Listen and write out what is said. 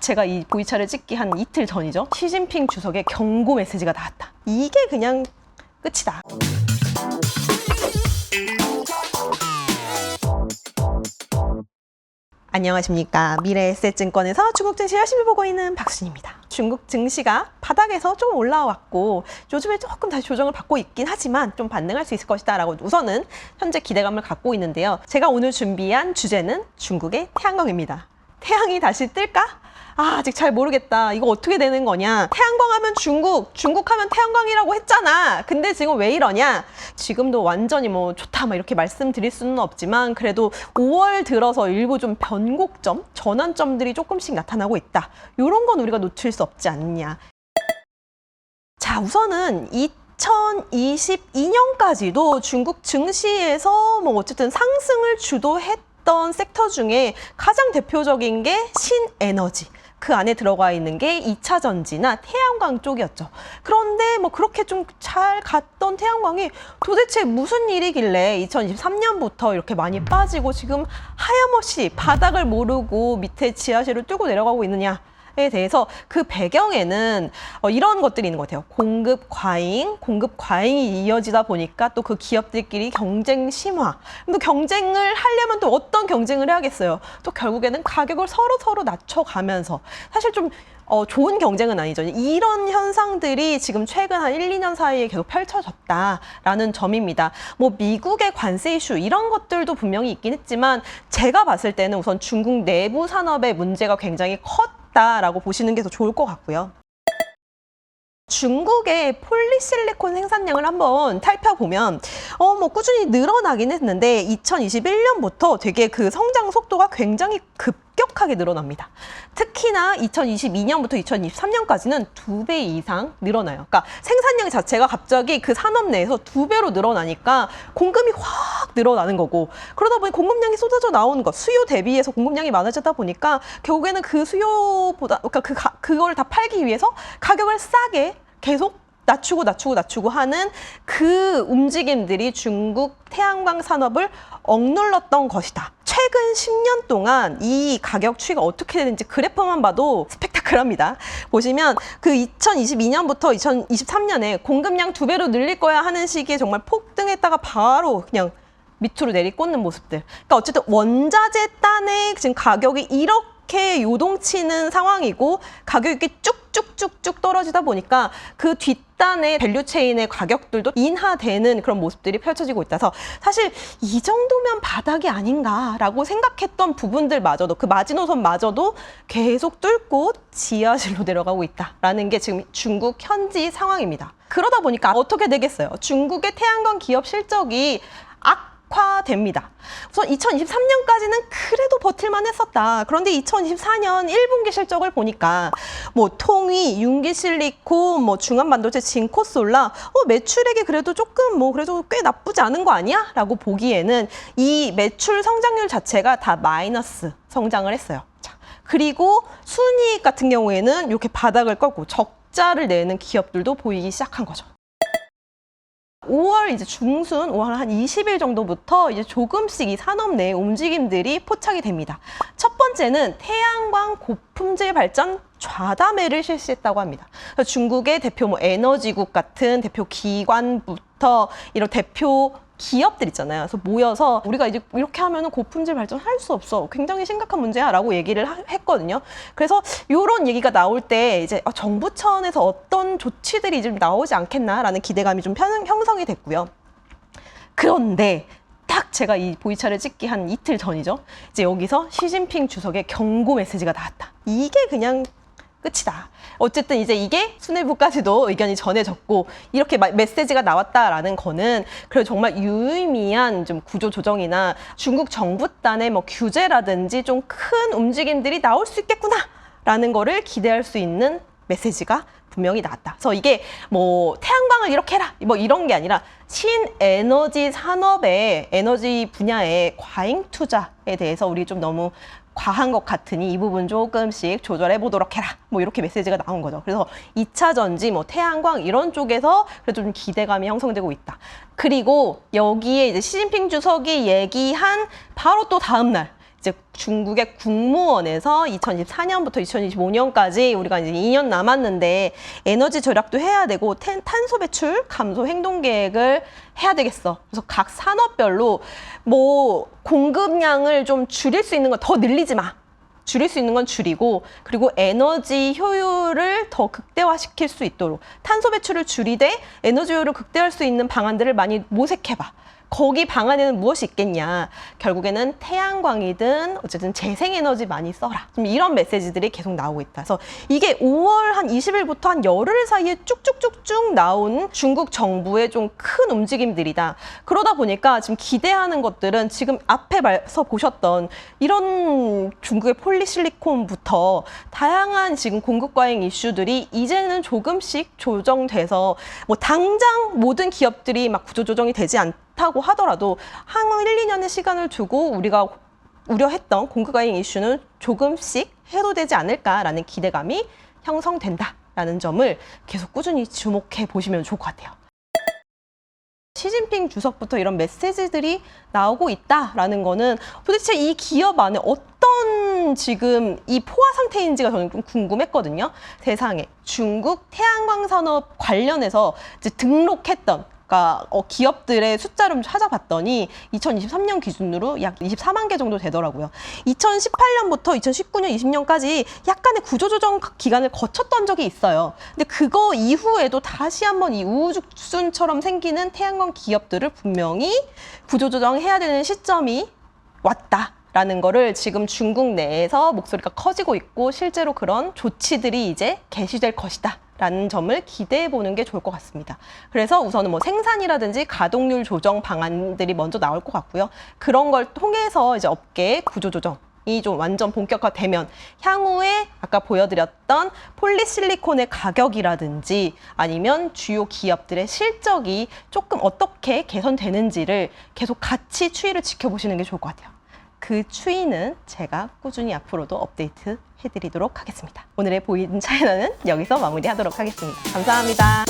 제가 이 보이차를 찍기 한 이틀 전이죠. 시진핑 주석의 경고 메시지가 나왔다. 이게 그냥 끝이다. 안녕하십니까. 미래에셋증권에서 중국 증시 열심히 보고 있는 박순입니다. 중국 증시가 바닥에서 좀 올라왔고 요즘에 조금 다시 조정을 받고 있긴 하지만 좀 반등할 수 있을 것이다 라고 우선은 현재 기대감을 갖고 있는데요. 제가 오늘 준비한 주제는 중국의 태양광입니다. 태양이 다시 뜰까? 아직 잘 모르겠다. 이거 어떻게 되는 거냐? 태양광 하면 중국 하면 태양광이라고 했잖아. 근데 지금 왜 이러냐? 지금도 완전히 뭐 좋다 막 이렇게 말씀드릴 수는 없지만 그래도 5월 들어서 일부 좀 변곡점, 전환점들이 조금씩 나타나고 있다. 이런 건 우리가 놓칠 수 없지 않느냐. 자, 우선은 2022년까지도 중국 증시에서 뭐 어쨌든 상승을 주도했던 섹터 중에 가장 대표적인 게 신에너지. 그 안에 들어가 있는 게 2차 전지나 태양광 쪽이었죠. 그런데 뭐 그렇게 좀 잘 갔던 태양광이 도대체 무슨 일이길래 2023년부터 이렇게 많이 빠지고 지금 하염없이 바닥을 모르고 밑에 지하실을 뚫고 내려가고 있느냐. 에 대해서 그 배경에는 이런 것들이 있는 것 같아요. 공급 과잉이 이어지다 보니까 또 그 기업들끼리 경쟁 심화. 또 경쟁을 하려면 또 어떤 경쟁을 해야겠어요. 또 결국에는 가격을 서로 낮춰가면서 사실 좀 좋은 경쟁은 아니죠. 이런 현상들이 지금 최근 한 1, 2년 사이에 계속 펼쳐졌다라는 점입니다. 뭐 미국의 관세 이슈 이런 것들도 분명히 있긴 했지만 제가 봤을 때는 우선 중국 내부 산업의 문제가 굉장히 컸다라고 보시는 게 더 좋을 것 같고요. 중국의 폴리실리콘 생산량을 한번 살펴보면 뭐 꾸준히 늘어나긴 했는데 2021년부터 되게 그 성장 속도가 굉장히 급격하게 늘어납니다. 특히나 2022년부터 2023년까지는 2배 이상 늘어나요. 그러니까 생산량 자체가 갑자기 그 산업 내에서 2배로 늘어나니까 공급이 확 늘어나는 거고 그러다 보니 공급량이 쏟아져 나오는 것, 수요 대비해서 공급량이 많아지다 보니까 결국에는 그 수요보다 그러니까 그걸 다 팔기 위해서 가격을 싸게 계속 낮추고 하는 그 움직임들이 중국 태양광 산업을 억눌렀던 것이다. 최근 10년 동안 이 가격 추이가 어떻게 되는지 그래프만 봐도 스펙타클합니다. 보시면 그 2022년부터 2023년에 공급량 2배로 늘릴 거야 하는 시기에 정말 폭등했다가 바로 그냥 밑으로 내리꽂는 모습들. 그러니까 어쨌든 원자재 단의 지금 가격이 이렇게 요동치는 상황이고 가격이 쭉쭉쭉쭉 떨어지다 보니까 그 뒷단의 밸류체인의 가격들도 인하되는 그런 모습들이 펼쳐지고 있다서 사실 이 정도면 바닥이 아닌가라고 생각했던 부분들마저도 그 마지노선마저도 계속 뚫고 지하실로 내려가고 있다라는 게 지금 중국 현지 상황입니다. 그러다 보니까 어떻게 되겠어요? 중국의 태양광 기업 실적이 악화됩니다. 우선 2023년까지는 그래도 버틸만 했었다. 그런데 2024년 1분기 실적을 보니까 뭐 통위, 융기실리콘, 뭐 중앙반도체, 진코솔라 매출액이 그래도 조금 그래도 꽤 나쁘지 않은 거 아니야? 라고 보기에는 이 매출 성장률 자체가 다 마이너스 성장을 했어요. 자, 그리고 순이익 같은 경우에는 이렇게 바닥을 꺾고 적자를 내는 기업들도 보이기 시작한 거죠. 5월 이제 중순, 5월 한 20일 정도부터 이제 조금씩 이 산업 내 움직임들이 포착이 됩니다. 첫 번째는 태양광 고품질 발전 좌담회를 실시했다고 합니다. 중국의 대표 에너지국 같은 대표 기관부터 이런 대표 기업들 있잖아요. 그래서 모여서 우리가 이제 이렇게 하면은 고품질 발전할 수 없어. 굉장히 심각한 문제야라고 얘기를 했거든요. 그래서 이런 얘기가 나올 때 이제 정부 차원에서 어떤 조치들이 좀 나오지 않겠나라는 기대감이 좀 형성이 됐고요. 그런데 딱 제가 이 보이차를 찍기 한 이틀 전이죠. 이제 여기서 시진핑 주석의 경고 메시지가 나왔다. 이게 그냥 끝이다. 어쨌든 이제 이게 수뇌부까지도 의견이 전해졌고 이렇게 메시지가 나왔다라는 거는 그래도 정말 유의미한 좀 구조 조정이나 중국 정부단의 뭐 규제라든지 좀 큰 움직임들이 나올 수 있겠구나라는 거를 기대할 수 있는 메시지가 분명히 나왔다. 그래서 이게 뭐 태양광을 이렇게 해라 뭐 이런 게 아니라 신에너지 산업의 에너지 분야의 과잉 투자에 대해서 우리 좀 너무 과한 것 같으니 이 부분 조금씩 조절해 보도록 해라. 뭐 이렇게 메시지가 나온 거죠. 그래서 2차 전지, 뭐 태양광 이런 쪽에서 그래도 좀 기대감이 형성되고 있다. 그리고 여기에 이제 시진핑 주석이 얘기한 바로 또 다음 날 이제 중국의 국무원에서 2024년부터 2025년까지 우리가 이제 2년 남았는데 에너지 절약도 해야 되고 탄소 배출 감소 행동 계획을 해야 되겠어. 그래서 각 산업별로 뭐 공급량을 좀 줄일 수 있는 건 더 늘리지 마. 줄일 수 있는 건 줄이고, 그리고 에너지 효율을 더 극대화시킬 수 있도록 탄소 배출을 줄이되 에너지 효율을 극대화할 수 있는 방안들을 많이 모색해봐. 거기 방안에는 무엇이 있겠냐. 결국에는 태양광이든 어쨌든 재생에너지 많이 써라. 좀 이런 메시지들이 계속 나오고 있다. 그래서 이게 5월 한 20일부터 한 열흘 사이에 쭉쭉쭉쭉 나온 중국 정부의 좀 큰 움직임들이다. 그러다 보니까 지금 기대하는 것들은 지금 앞에서 보셨던 이런 중국의 폴리실리콘부터 다양한 지금 공급 과잉 이슈들이 이제는 조금씩 조정돼서 뭐 당장 모든 기업들이 막 구조조정이 되지 않다고 하더라도 향후 1, 2년의 시간을 두고 우리가 우려했던 공급 과잉 이슈는 조금씩 해소되지 않을까라는 기대감이 형성된다라는 점을 계속 꾸준히 주목해 보시면 좋을 것 같아요. 시진핑 주석부터 이런 메시지들이 나오고 있다라는 거는 도대체 이 기업 안에 어떤 지금 이 포화 상태인지가 저는 좀 궁금했거든요. 세상에 중국 태양광 산업 관련해서 이제 등록했던 기업들의 숫자를 찾아봤더니 2023년 기준으로 약 24만 개 정도 되더라고요. 2018년부터 2019년, 20년까지 약간의 구조조정 기간을 거쳤던 적이 있어요. 근데 그거 이후에도 다시 한번 이 우후죽순처럼 생기는 태양광 기업들을 분명히 구조조정해야 되는 시점이 왔다. 라는 거를 지금 중국 내에서 목소리가 커지고 있고 실제로 그런 조치들이 이제 개시될 것이다 라는 점을 기대해 보는 게 좋을 것 같습니다. 그래서 우선은 뭐 생산이라든지 가동률 조정 방안들이 먼저 나올 것 같고요. 그런 걸 통해서 이제 업계의 구조 조정이 좀 완전 본격화되면 향후에 아까 보여드렸던 폴리실리콘의 가격이라든지 아니면 주요 기업들의 실적이 조금 어떻게 개선되는지를 계속 같이 추이를 지켜보시는 게 좋을 것 같아요. 그 추이는 제가 꾸준히 앞으로도 업데이트 해드리도록 하겠습니다. 오늘의 보이는 차이나는 여기서 마무리하도록 하겠습니다. 감사합니다.